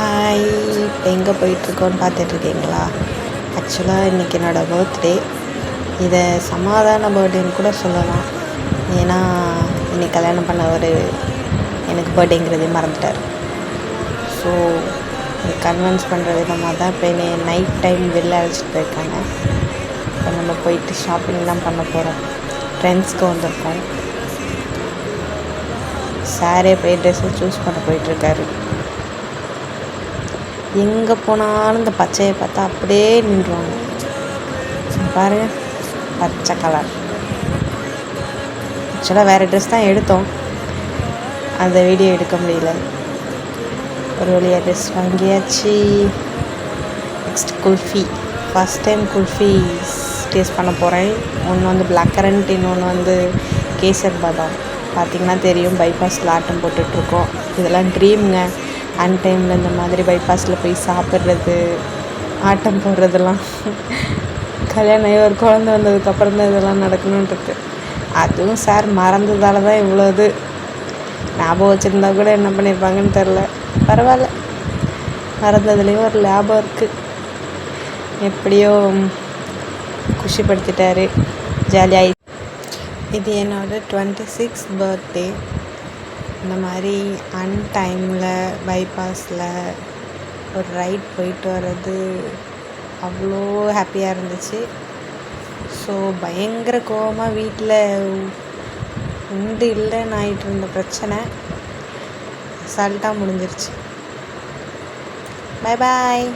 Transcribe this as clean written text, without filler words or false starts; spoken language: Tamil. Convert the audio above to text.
ஹாய், இப்போ எங்கே போயிட்டுருக்கோன்னு பார்த்துட்ருக்கீங்களா? ஆக்சுவலாக இன்றைக்கி என்னோடய பர்த்டே. இதை சமாதான பர்த்டேன்னு கூட சொல்லலாம். ஏன்னா இன்றைக்கி கல்யாணம் பண்ணவர் எனக்கு பர்த்டேங்கிறதே மறந்துட்டார். ஸோ கன்வின்ஸ் பண்ணுற விதமாக தான் இப்போ என்னை நைட் டைம் வெளில அழைச்சிட்டு போயிருக்காங்க. இப்போ நம்ம போயிட்டு ஷாப்பிங்லாம் பண்ண போகிறோம். ஃப்ரெண்ட்ஸ்க்கு வந்திருக்கோம். சாரே போய் ட்ரெஸ்ஸை சூஸ் பண்ண போயிட்டுருக்காரு. எங்கே போனாலும் இந்த பச்சையை பார்த்தா அப்படியே நின்றுவாங்க. பாருங்க, பச்சை கலர். ஆக்சுவலாக வேறு ட்ரெஸ் தான் எடுத்தோம், அந்த வீடியோ எடுக்க முடியல. ஒரு வழியாக ட்ரெஸ் வாங்கியாச்சு. Next kulfi. First time kulfi taste பண்ண போகிறேன். ஒன்று வந்து பிளாக் கரண்ட், இன்னொன்று வந்து கேசர் பாதாம். பார்த்திங்கன்னா தெரியும், பைபாஸில் ஆட்டம் போட்டுட்ருக்கோம். இதெல்லாம் ட்ரீம்ங்க. அன்டைமில் இந்த மாதிரி பைபாஸில் போய் சாப்பிட்றது, ஆட்டம் போடுறதெல்லாம் கல்யாணம் ஆகி ஒரு குழந்த வந்ததுக்கப்புறம் தான் இதெல்லாம் நடக்கணுன்றது. அதுவும் சார் மறந்ததால் தான் இவ்வளோ இது. ஞாபகம் வச்சுருந்தா கூட என்ன பண்ணியிருப்பாங்கன்னு தெரில. பரவாயில்ல, மறந்ததுலேயும் ஒரு லாபம் இருக்குது. எப்படியோ குஷிப்படுத்திட்டாரு, ஜாலியாகி. இது என்னோடய 26th பர்த்டே. இந்த மாதிரி அன்டைமில் பைபாஸில் ஒரு ரைட் போயிட்டு வர்றது அவ்வளோ ஹாப்பியாக இருந்துச்சு. ஸோ பயங்கர கோவமாக வீட்டில் உண்டு இல்லைன்னு ஆகிட்டு இருந்த பிரச்சனை அசால்ட்டாக முடிஞ்சிருச்சு. Bye bye.